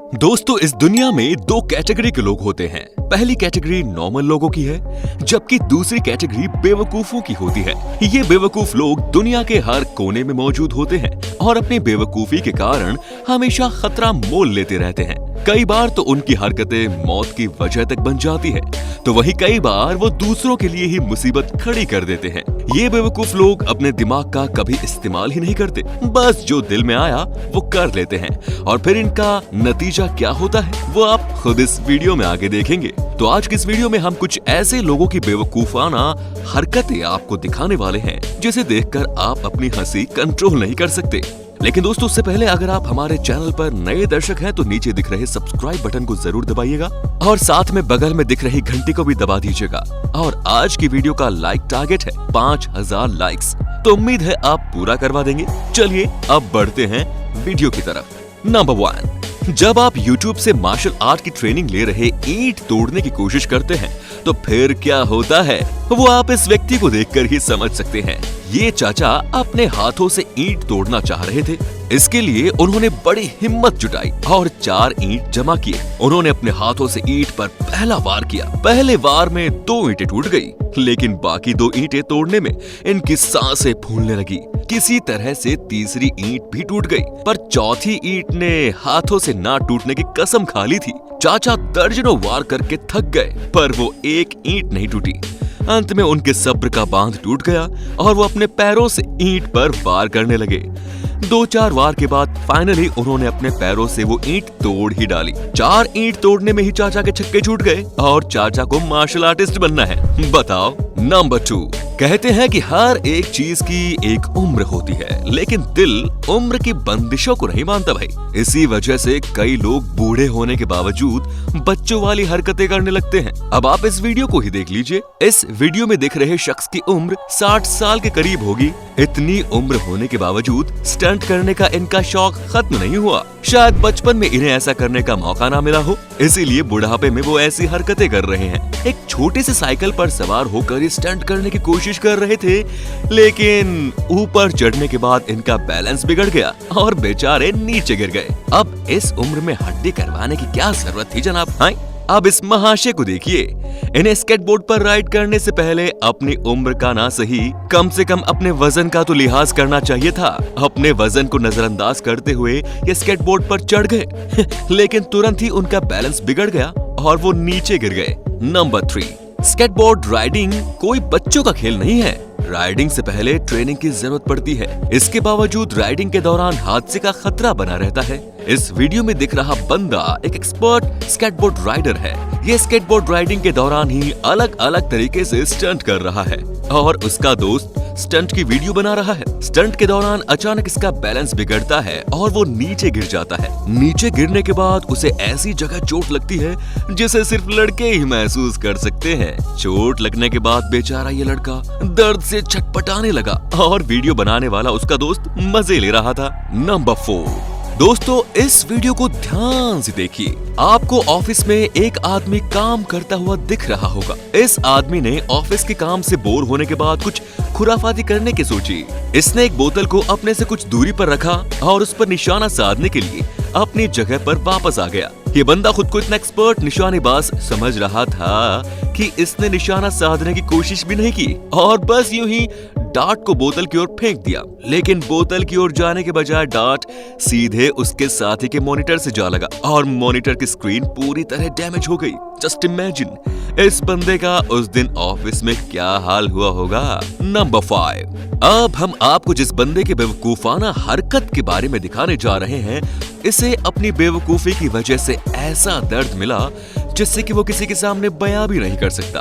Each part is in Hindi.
दोस्तों, इस दुनिया में दो कैटेगरी के लोग होते हैं। पहली कैटेगरी नॉर्मल लोगों की है, जबकि दूसरी कैटेगरी बेवकूफों की होती है। ये बेवकूफ लोग दुनिया के हर कोने में मौजूद होते हैं और अपनी बेवकूफी के कारण हमेशा खतरा मोल लेते रहते हैं। कई बार तो उनकी हरकतें मौत की वजह तक बन जाती है, तो वहीं कई बार वो दूसरों के लिए ही मुसीबत खड़ी कर देते हैं। ये बेवकूफ लोग अपने दिमाग का कभी इस्तेमाल ही नहीं करते, बस जो दिल में आया वो कर लेते हैं और फिर इनका नतीजा क्या होता है वो आप खुद इस वीडियो में आगे देखेंगे। तो आज की इस वीडियो में हम कुछ ऐसे लोगों की बेवकूफाना हरकतें आपको दिखाने वाले हैं जिसे देखकर आप अपनी हंसी कंट्रोल नहीं कर सकते। लेकिन दोस्तों, उससे पहले अगर आप हमारे चैनल पर नए दर्शक हैं तो नीचे दिख रहे सब्सक्राइब बटन को जरूर दबाइएगा और साथ में बगल में दिख रही घंटी को भी दबा दीजिएगा। और आज की वीडियो का लाइक टारगेट है 5000 लाइक्स, तो उम्मीद है आप पूरा करवा देंगे। चलिए अब बढ़ते हैं वीडियो की तरफ। नंबर 1, जब आप YouTube से मार्शल आर्ट की ट्रेनिंग ले रहे ईंट तोड़ने की कोशिश करते हैं तो फिर क्या होता है वो आप इस व्यक्ति को देखकर ही समझ सकते हैं। ये चाचा अपने हाथों से ईंट तोड़ना चाह रहे थे। इसके लिए उन्होंने बड़ी हिम्मत जुटाई और 4 ईंट जमा किए। उन्होंने अपने हाथों से ईंट पर पहला वार किया। पहले वार में 2 ईंटें टूट गई, लेकिन बाकी 2 ईंटें तोड़ने में इनकी सांसें फूलने लगी। किसी तरह से तीसरी ईंट भी टूट गई, पर चौथी ईंट ने हाथों से ना टूटने की कसम खा ली थी। चाचा दर्जनों वार करके थक गए, पर वो एक ईंट नहीं टूटी। अंत में उनके सब्र का बांध टूट गया और वो अपने पैरों से ईंट पर वार करने लगे। 2-4 वार के बाद फाइनली उन्होंने अपने पैरों से वो ईंट तोड़ ही डाली। 4 ईंट तोड़ने में ही चाचा के छक्के छूट गए और चाचा को मार्शल आर्टिस्ट बनना है। बताओ। नंबर 2, कहते हैं कि हर एक चीज की एक उम्र होती है, लेकिन दिल उम्र की बंदिशों को नहीं मानता भाई। इसी वजह से कई लोग बूढ़े होने के बावजूद बच्चों वाली हरकतें करने लगते हैं। अब आप इस वीडियो को ही देख लीजिए। इस वीडियो में दिख रहे शख्स की उम्र 60 साल के करीब होगी। इतनी उम्र होने के बावजूद स्टंट करने का इनका शौक खत्म नहीं हुआ। शायद बचपन में इन्हें ऐसा करने का मौका ना मिला हो, इसीलिए बुढ़ापे में वो ऐसी हरकतें कर रहे हैं। एक छोटे से साइकिल पर सवार होकर स्टंट करने की कोशिश कर रहे थे, लेकिन ऊपर चढ़ने के बाद इनका बैलेंस बिगड़ गया और बेचारे नीचे गिर गए। अब इस उम्र में हड्डी करवाने की क्या जरूरत थी जनाब? हाँ, अब इस महाशय को देखिए। इन्हें स्केटबोर्ड पर राइड करने से पहले अपनी उम्र का ना सही, कम से कम अपने वजन का तो लिहाज करना चाहिए था। अपने वजन को नजरअंदाज करते हुए ये स्केटबोर्ड पर चढ़ गए लेकिन तुरंत ही उनका बैलेंस बिगड़ गया और वो नीचे गिर गए। नंबर 3, स्केटबोर्ड राइडिंग कोई बच्चों का खेल नहीं है। राइडिंग से पहले ट्रेनिंग की जरूरत पड़ती है। इसके बावजूद राइडिंग के दौरान हादसे का खतरा बना रहता है। इस वीडियो में दिख रहा बंदा एक एक्सपर्ट स्केटबोर्ड राइडर है। ये स्केटबोर्ड राइडिंग के दौरान ही अलग अलग तरीके से स्टंट कर रहा है और उसका दोस्त स्टंट की वीडियो बना रहा है। स्टंट के दौरान अचानक इसका बैलेंस बिगड़ता है और वो नीचे गिर जाता है। नीचे गिरने के बाद उसे ऐसी जगह चोट लगती है जिसे सिर्फ लड़के ही महसूस कर सकते हैं। चोट लगने के बाद बेचारा ये लड़का दर्द से छटपटाने लगा और वीडियो बनाने वाला उसका दोस्त मजे ले रहा था। नंबर 4, दोस्तों इस वीडियो को ध्यान से देखिए। आपको ऑफिस में एक आदमी काम करता हुआ दिख रहा होगा। इस आदमी ने ऑफिस के काम से बोर होने के बाद कुछ खुराफाती करने की सोची। इसने एक बोतल को अपने से कुछ दूरी पर रखा और उस पर निशाना साधने के लिए अपनी जगह पर वापस आ गया। ये बंदा खुद को इतना एक्सपर्ट निशानेबाज समझ रहा था कि इसने निशाना साधने की कोशिश भी नहीं की और बस यूं ही डार्ट को बोतल की ओर फेंक दिया। लेकिन बोतल की ओर जाने के बजाय डार्ट सीधे उसके साथी के मॉनिटर से जा लगा और मॉनिटर की स्क्रीन पूरी तरह डैमेज हो गई। जस्ट इमेजिन इस बंदे का उस दिन ऑफिस में क्या हाल हुआ होगा। नंबर 5, अब हम आपको जिस बंदे के बेवकूफाना हरकत के बारे में दिखाने जा रहे हैं, इसे अपनी बेवकूफी की वजह से ऐसा दर्द मिला जिससे कि वो किसी के सामने बयां भी नहीं कर सकता।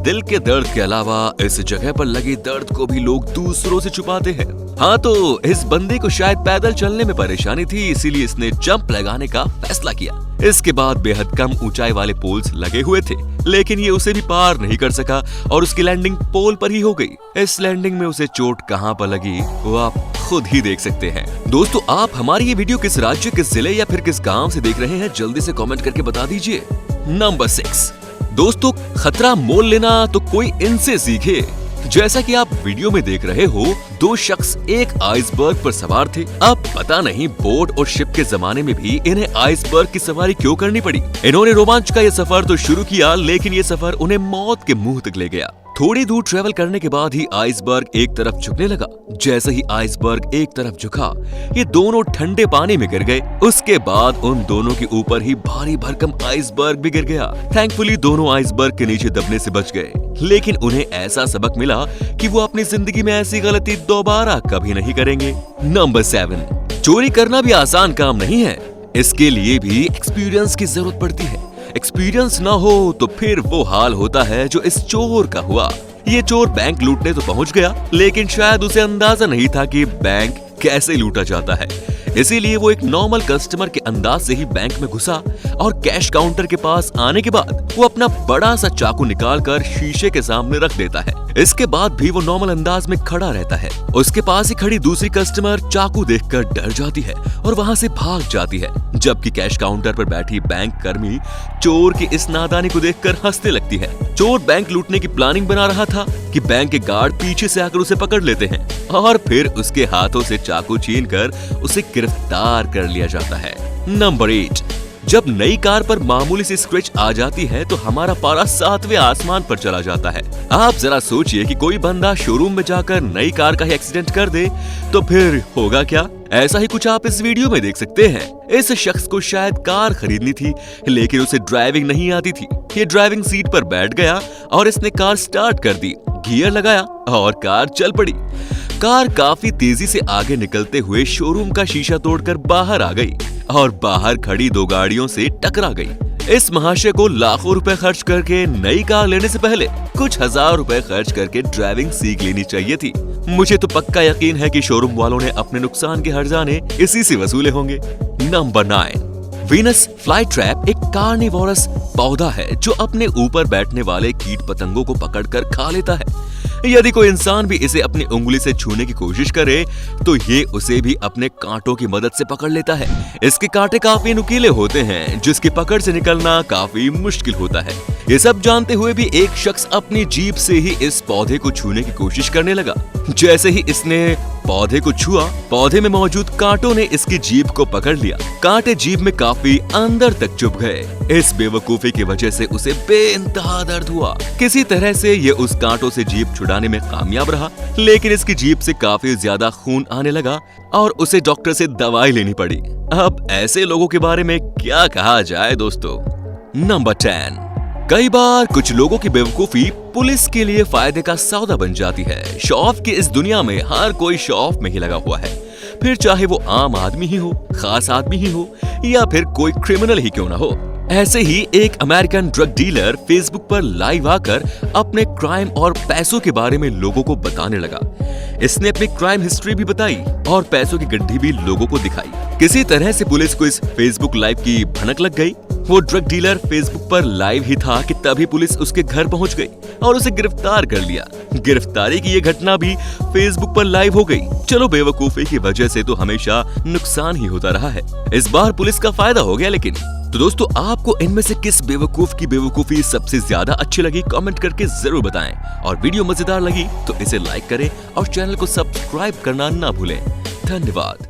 दिल के दर्द के अलावा इस जगह पर लगी दर्द को भी लोग दूसरों से छुपाते हैं। हाँ, तो इस बंदे को शायद पैदल चलने में परेशानी थी, इसीलिए इसने जंप लगाने का फैसला किया। इसके बाद बेहद कम ऊंचाई वाले पोल्स लगे हुए थे, लेकिन ये उसे भी पार नहीं कर सका और उसकी लैंडिंग पोल पर ही हो गई। इस लैंडिंग में उसे चोट कहां पर लगी वो आप खुद ही देख सकते हैं। दोस्तों, आप हमारी ये वीडियो किस राज्य, किस जिले या फिर किस गांव से देख रहे हैं, जल्दी से कमेंट करके बता दीजिए। नंबर 6, दोस्तों खतरा मोल लेना तो कोई इनसे सीखे। जैसा कि आप वीडियो में देख रहे हो, दो शख्स एक आइसबर्ग पर सवार थे। अब पता नहीं बोट और शिप के जमाने में भी इन्हें आइसबर्ग की सवारी क्यों करनी पड़ी। इन्होंने रोमांच का ये सफर तो शुरू किया, लेकिन ये सफर उन्हें मौत के मुंह तक ले गया। थोड़ी दूर ट्रेवल करने के बाद ही आइसबर्ग एक तरफ झुकने लगा। जैसे ही आइसबर्ग एक तरफ झुका, ये दोनों ठंडे पानी में गिर गए। उसके बाद उन दोनों के ऊपर ही भारी भरकम आइसबर्ग भी गिर गया। थैंकफुली दोनों आइसबर्ग के नीचे दबने से बच गए, लेकिन उन्हें ऐसा सबक मिला कि वो अपनी जिंदगी में ऐसी गलती दोबारा कभी नहीं करेंगे। नंबर 7, चोरी करना भी आसान काम नहीं है। इसके लिए भी एक्सपीरियंस की जरूरत पड़ती है। एक्सपीरियंस ना हो तो फिर वो हाल होता है जो इस चोर का हुआ। ये चोर बैंक लूटने तो पहुंच गया, लेकिन शायद उसे अंदाजा नहीं था कि बैंक कैसे लूटा जाता है। इसीलिए वो एक नॉर्मल कस्टमर के अंदाज से ही बैंक में घुसा और कैश काउंटर के पास आने के बाद वो अपना बड़ा सा चाकू निकालकर शीशे के सामने रख देता है। इसके बाद भी वो नॉर्मल अंदाज में खड़ा रहता है। उसके पास ही खड़ी दूसरी कस्टमर चाकू देखकर डर जाती है और वहां से भाग जाती है, जबकि कैश काउंटर पर बैठी बैंक कर्मी चोर की इस नादानी को देखकर हंसने लगती है। चोर बैंक लूटने की प्लानिंग बना रहा था कि बैंक के गार्ड पीछे से आकर उसे पकड़ लेते हैं और फिर उसके हाथों से चाकू छीनकर उसे गिरफ्तार कर लिया जाता है। नंबर 8, जब नई कार पर मामूली सी स्क्रैच आ जाती है तो हमारा पारा 7वें आसमान पर चला जाता है। आप जरा सोचिए कि कोई बंदा शोरूम में जाकर नई कार का ही एक्सीडेंट कर दे तो फिर होगा क्या। ऐसा ही कुछ आप इस वीडियो में देख सकते हैं। इस शख्स को शायद कार खरीदनी थी, लेकिन उसे ड्राइविंग नहीं आती थी। ये ड्राइविंग सीट पर बैठ गया और इसने कार स्टार्ट कर दी, गियर लगाया और कार चल पड़ी। कार काफी तेजी से आगे निकलते हुए शोरूम का शीशा तोड़कर बाहर आ गई और बाहर खड़ी दो गाड़ियों से टकरा गई। इस महाशय को लाखों रुपए खर्च करके नई कार लेने से पहले कुछ हजार रुपए खर्च करके ड्राइविंग सीख लेनी चाहिए थी। मुझे तो पक्का यकीन है कि शोरूम वालों ने अपने नुकसान के हर्जाने इसी से वसूले होंगे। नंबर 9, वीनस फ्लाई ट्रैप एक कार्निवोरस पौधा है जो अपने ऊपर बैठने वाले कीट पतंगों को पकड़कर खा लेता है। यदि कोई इंसान भी इसे अपनी उंगली से छूने की कोशिश करे तो ये उसे भी अपने कांटों की मदद से पकड़ लेता है। इसके कांटे काफी नुकीले होते हैं, जिसकी पकड़ से निकलना काफी मुश्किल होता है। ये सब जानते हुए भी एक शख्स अपनी जीभ से ही इस पौधे को छूने की कोशिश करने लगा। जैसे ही इसने पौधे को छुआ, पौधे में मौजूद कांटों ने इसकी जीभ को पकड़ लिया। कांटे जीभ में काफी अंदर तक चुभ गए। इस बेवकूफी की वजह से उसे बेइंतहा दर्द हुआ। किसी तरह से ये उस कांटों से जीभ छुड़ाने में कामयाब रहा, लेकिन इसकी जीभ से काफी ज्यादा खून आने लगा और उसे डॉक्टर से दवाई लेनी पड़ी। अब ऐसे लोगों के बारे में क्या कहा जाए दोस्तों। नंबर 10, कई बार कुछ लोगों की बेवकूफी पुलिस के लिए फायदे का सौदा बन जाती है। शो ऑफ की इस दुनिया में हर कोई शो ऑफ में ही लगा हुआ है, फिर चाहे वो आम आदमी ही हो, खास आदमी ही हो या फिर कोई क्रिमिनल ही क्यों ना हो। ऐसे ही एक अमेरिकन ड्रग डीलर फेसबुक पर लाइव आकर अपने क्राइम और पैसों के बारे में लोगों को बताने लगा। इसने अपनी क्राइम हिस्ट्री भी बताई और पैसों की गड्डी भी लोगों को दिखाई। किसी तरह से पुलिस को इस फेसबुक लाइव की भनक लग गई। वो ड्रग डीलर फेसबुक पर लाइव ही था कि तभी पुलिस उसके घर पहुंच गई और उसे गिरफ्तार कर लिया। गिरफ्तारी की ये घटना भी फेसबुक पर लाइव हो गई। चलो, बेवकूफी की वजह से तो हमेशा नुकसान ही होता रहा है, इस बार पुलिस का फायदा हो गया। लेकिन तो दोस्तों, आपको इनमें से किस बेवकूफ की बेवकूफी सबसे ज्यादा अच्छी लगी, कमेंट करके जरूर बताएं। और वीडियो मजेदार लगी तो इसे लाइक करें और चैनल को सब्सक्राइब करना ना भूलें। धन्यवाद।